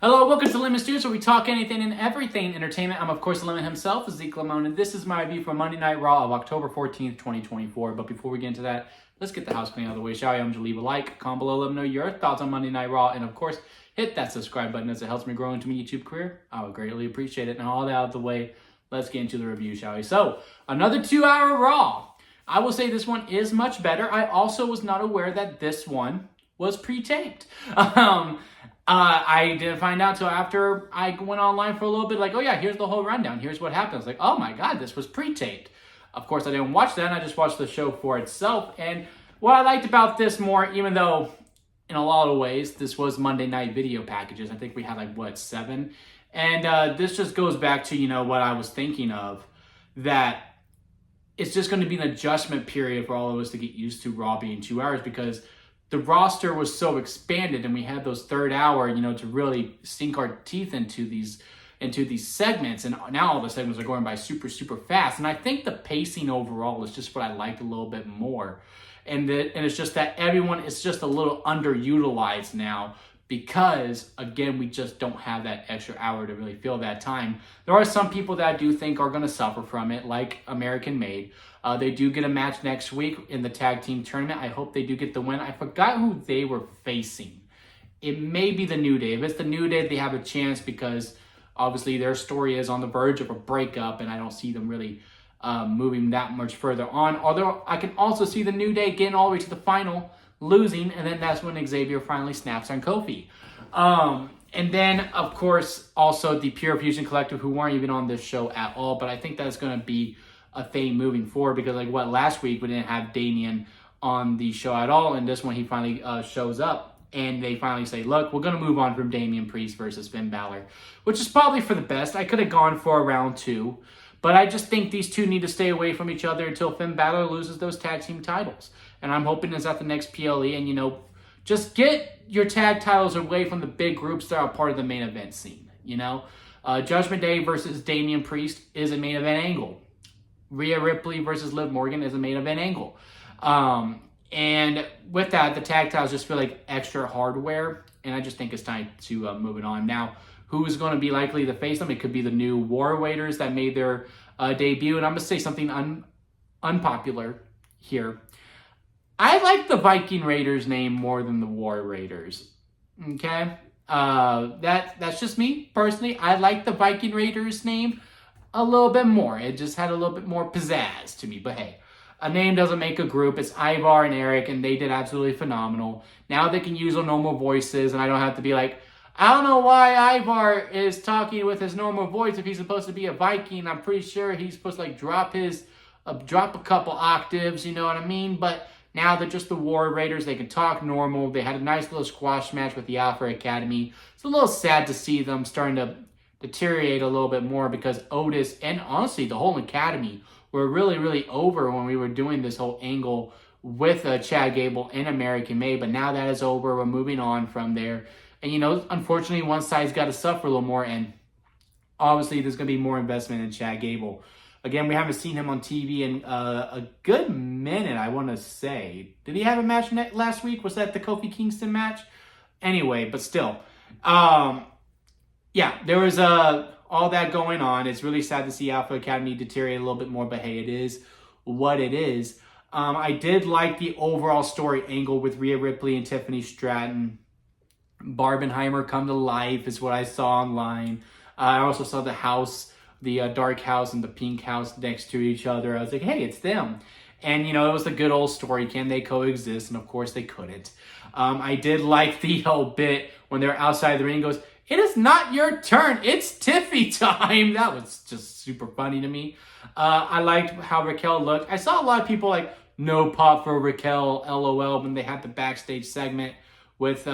Hello, welcome to Lemon Studios, where we talk anything and everything entertainment. I'm, of course, Lemon himself, Zeke Lemon, and this is my review for Monday Night Raw of October 14th, 2024. But before we get into that, let's get the house clean out of the way, shall we? I'm going to leave a like, comment below, let me know your thoughts on Monday Night Raw, and, of course, hit that subscribe button as it helps me grow into my YouTube career. I would greatly appreciate it. And all that out of the way, let's get into the review, shall we? So, another 2-hour Raw. I will say this one is much better. I also was not aware that this one was pre-taped. I didn't find out till after I went online for a little bit, like, oh yeah, here's the whole rundown. Here's what happened. I was like, oh my God, this was pre-taped. Of course, I didn't watch that. I just watched the show for itself. And what I liked about this more, even though in a lot of ways, this was Monday night video packages. I think we had like, 7? And this just goes back to, what I was thinking of, that it's just going to be an adjustment period for all of us to get used to Raw being 2 hours, because the roster was so expanded and we had those third hour, to really sink our teeth into these segments. And now all the segments are going by super, super fast. And I think the pacing overall is just what I liked a little bit more. And it's just that everyone is just a little underutilized now because, again, we just don't have that extra hour to really fill that time. There are some people that I do think are going to suffer from it, like American Made. They do get a match next week in the tag team tournament. I hope they do get the win. I forgot who they were facing. It may be the New Day. If it's the New Day, they have a chance because obviously their story is on the verge of a breakup, and I don't see them really moving that much further on. Although I can also see the New Day getting all the way to the final, losing, and then that's when Xavier finally snaps on Kofi. And then, of course, also the Pure Fusion Collective, who weren't even on this show at all, but I think that's going to be a thing moving forward, because last week we didn't have Damian on the show at all, and this one he finally shows up, and they finally say, look, we're going to move on from Damian Priest versus Finn Balor, which is probably for the best. I could have gone for a round 2, but I just think these two need to stay away from each other until Finn Balor loses those tag team titles. And I'm hoping it's at the next PLE, and, just get your tag titles away from the big groups that are part of the main event scene, Judgment Day versus Damian Priest is a main event angle. Rhea Ripley versus Liv Morgan is a main event angle. And with that, the tag titles just feel like extra hardware, and I just think it's time to move it on. Now, who is going to be likely to face them? It could be the new War Raiders that made their debut, and I'm going to say something unpopular here. I like the Viking Raiders name more than the War Raiders. Okay? That's just me, personally. I like the Viking Raiders name a little bit more. It just had a little bit more pizzazz to me. But hey, a name doesn't make a group. It's Ivar and Eric, and they did absolutely phenomenal. Now they can use their normal voices, and I don't have to be like, I don't know why Ivar is talking with his normal voice if he's supposed to be a Viking. I'm pretty sure he's supposed to drop a couple octaves, you know what I mean? But now they're just the War Raiders. They can talk normal. They had a nice little squash match with the Alpha Academy. It's a little sad to see them starting to deteriorate a little bit more, because Otis and honestly the whole Academy were really, really over when we were doing this whole angle with Chad Gable and American Made. But now that is over. We're moving on from there. And, unfortunately, one side's got to suffer a little more. And obviously, there's going to be more investment in Chad Gable. Again, we haven't seen him on TV in a good minute, I want to say. Did he have a match last week? Was that the Kofi Kingston match? Anyway, but still. Yeah, there was all that going on. It's really sad to see Alpha Academy deteriorate a little bit more, but hey, it is what it is. I did like the overall story angle with Rhea Ripley and Tiffany Stratton. Barbenheimer come to life is what I saw online. I also saw the house, the dark house and the pink house next to each other. I was like, hey, it's them. And, it was the good old story. Can they coexist? And, of course, they couldn't. I did like the whole bit when they're outside the ring. Goes, it is not your turn. It's Tiffy time. That was just super funny to me. I liked how Raquel looked. I saw a lot of people like, no pop for Raquel, LOL, when they had the backstage segment with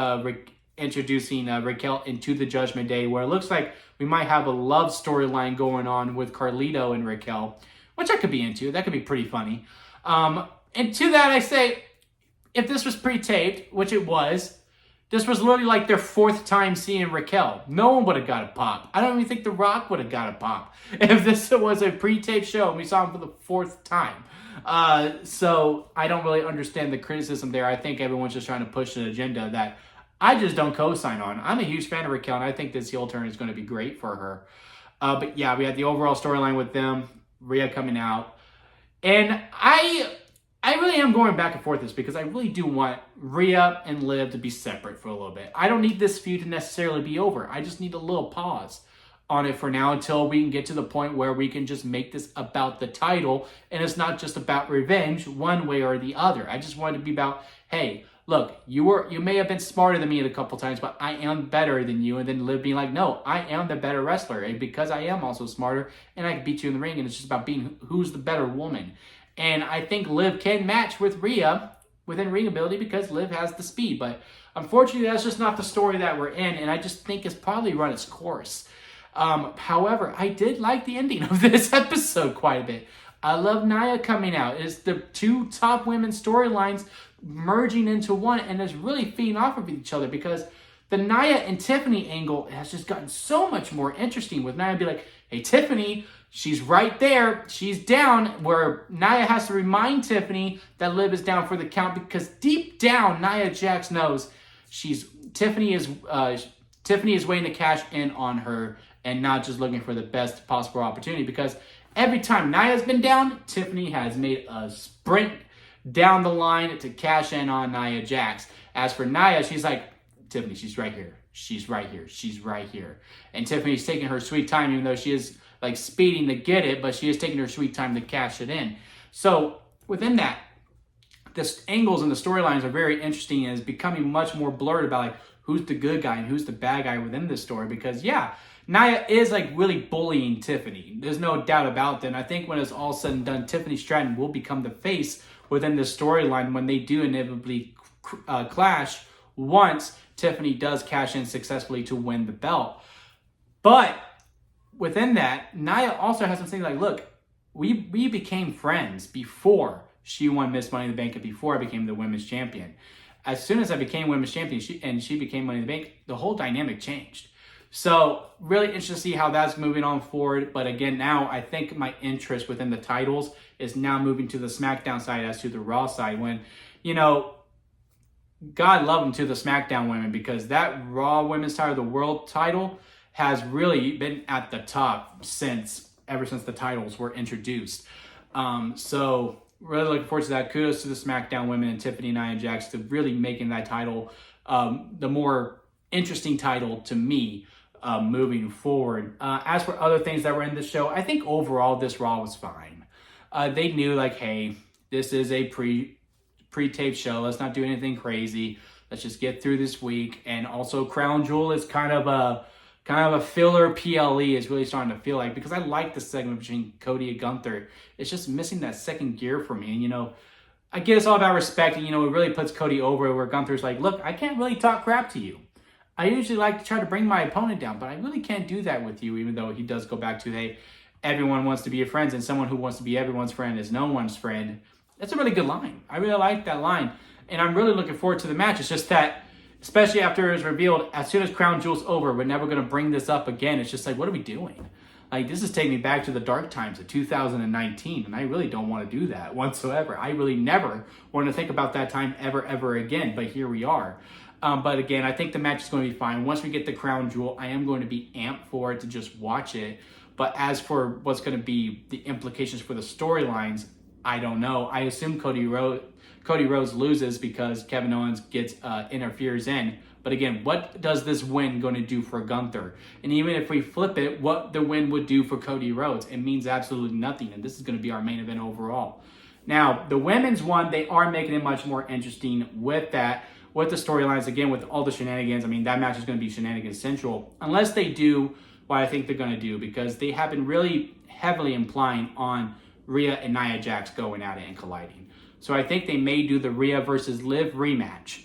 introducing Raquel into the Judgment Day, where it looks like we might have a love storyline going on with Carlito and Raquel, which I could be into. That could be pretty funny. And to that, I say, if this was pre-taped, which it was, this was literally like their 4th time seeing Raquel. No one would have got a pop. I don't even think The Rock would have got a pop if this was a pre-taped show and we saw him for the 4th time. So I don't really understand the criticism there. I think everyone's just trying to push an agenda that I just don't co-sign on. I'm a huge fan of Raquel, and I think this heel turn is going to be great for her. But yeah, we had the overall storyline with them, Rhea coming out. And I really am going back and forth this because I really do want Rhea and Liv to be separate for a little bit. I don't need this feud to necessarily be over. I just need a little pause on it for now until we can get to the point where we can just make this about the title and it's not just about revenge one way or the other. I just want it to be about, hey, look, you may have been smarter than me a couple times, but I am better than you. And then Liv being like, no, I am the better wrestler. And because I am also smarter and I can beat you in the ring, and it's just about being who's the better woman. And I think Liv can match with Rhea within ring ability because Liv has the speed. But unfortunately, that's just not the story that we're in. And I just think it's probably run its course. However, I did like the ending of this episode quite a bit. I love Nia coming out. It's the two top women storylines merging into one, and it's really feeding off of each other because the Nia and Tiffany angle has just gotten so much more interesting with Nia be like, hey, Tiffany, she's right there. She's down, where Nia has to remind Tiffany that Liv is down for the count because deep down, Nia Jax knows Tiffany is waiting to cash in on her and not just looking for the best possible opportunity, because every time Nia's been down, Tiffany has made a sprint down the line to cash in on Nia Jax. As for Nia, she's like, Tiffany, she's right here. She's right here. She's right here. And Tiffany's taking her sweet time, even though she is like speeding to get it, but she is taking her sweet time to cash it in. So within that, the angles and the storylines are very interesting and is becoming much more blurred about like who's the good guy and who's the bad guy within this story. Because yeah, Nia is like really bullying Tiffany. There's no doubt about that. And I think when it's all said and done, Tiffany Stratton will become the face within the storyline when they do inevitably clash once Tiffany does cash in successfully to win the belt. But within that, Nia also has something like, look, we became friends before she won Miss Money in the Bank and before I became the women's champion. As soon as I became women's champion she became Money in the Bank, the whole dynamic changed. So really interesting to see how that's moving on forward. But again, now I think my interest within the titles is now moving to the SmackDown side as to the Raw side, when, you know, God love them to the SmackDown women, because that Raw Women's title, the world title, has really been at the top ever since the titles were introduced. So really looking forward to that. Kudos to the SmackDown women and Tiffany and Nia Jax to really making that title the more interesting title to me moving forward. As for other things that were in the show, I think overall this Raw was fine. They knew like, hey, this is a pre-taped show. Let's not do anything crazy. Let's just get through this week. And also Crown Jewel is kind of a filler PLE is really starting to feel like, because I like the segment between Cody and Gunther. It's just missing that second gear for me. And, you know, I get it's all about respect. And, you know, it really puts Cody over, where Gunther's like, look, I can't really talk crap to you. I usually like to try to bring my opponent down, but I really can't do that with you, even though he does go back to, hey, everyone wants to be your friends, and someone who wants to be everyone's friend is no one's friend. That's a really good line. I really like that line. And I'm really looking forward to the match. It's just that, especially after it was revealed, as soon as Crown Jewel's over, we're never going to bring this up again. It's just like, what are we doing? Like, this is taking me back to the dark times of 2019, and I really don't want to do that whatsoever. I really never want to think about that time ever again, but here we are. But again, I think the match is going to be fine. Once we get the Crown Jewel, I am going to be amped for it to just watch it. But as for what's going to be the implications for the storylines, I don't know. I assume Cody Rhodes loses because Kevin Owens interferes in. But again, what does this win going to do for Gunther? And even if we flip it, what the win would do for Cody Rhodes, it means absolutely nothing. And this is going to be our main event overall. Now, the women's one, they are making it much more interesting with that. With the storylines, again, with all the shenanigans. I mean, that match is going to be shenanigans central. Unless they do what I think they're going to do, because they have been really heavily implying on Rhea and Nia Jax going at it and colliding. So I think they may do the Rhea versus Liv rematch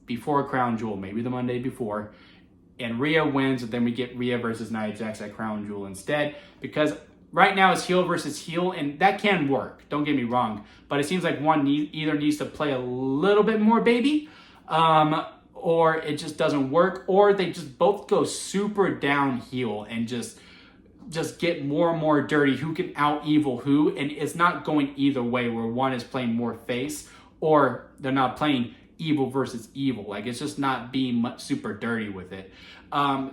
before Crown Jewel, maybe the Monday before. And Rhea wins, and then we get Rhea versus Nia Jax at Crown Jewel instead. Because right now it's heel versus heel, and that can work. Don't get me wrong. But it seems like one either needs to play a little bit more baby, or it just doesn't work, or they just both go super downhill and just get more and more dirty, who can out-evil who, and it's not going either way, where one is playing more face, or they're not playing evil versus evil. Like, it's just not being super dirty with it.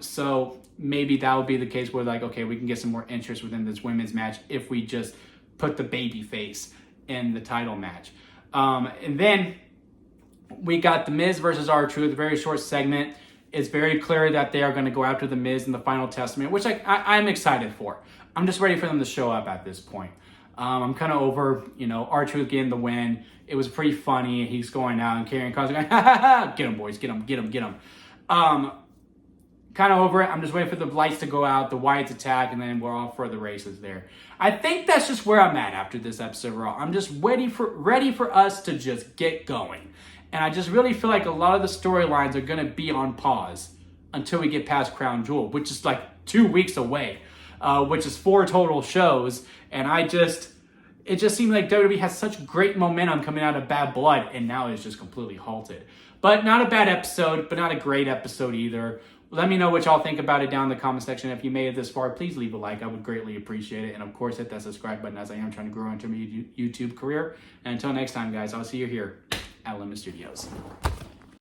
So maybe that would be the case where, like, okay, we can get some more interest within this women's match if we just put the baby face in the title match. And then we got The Miz versus R-Truth, a very short segment. It's very clear that they are going to go after The Miz in the final testament, which I'm excited for. I'm just ready for them to show up at this point. I'm kind of over, R-Truth getting the win. It was pretty funny. He's going out and carrying cars going, ha ha ha, get him, boys, get him, get him, get him. Kind of over it. I'm just waiting for the lights to go out, the Wyatts attack, and then we're off for the races there. I think that's just where I'm at after this episode of Raw. I'm just ready for us to just get going. And I just really feel like a lot of the storylines are going to be on pause until we get past Crown Jewel, which is like 2 weeks away, which is 4 total shows. And it just seemed like WWE has such great momentum coming out of Bad Blood, and now it's just completely halted. But not a bad episode, but not a great episode either. Let me know what y'all think about it down in the comment section. If you made it this far, please leave a like. I would greatly appreciate it. And of course, hit that subscribe button, as I am trying to grow into my YouTube career. And until next time, guys, I'll see you here at Limit Studios.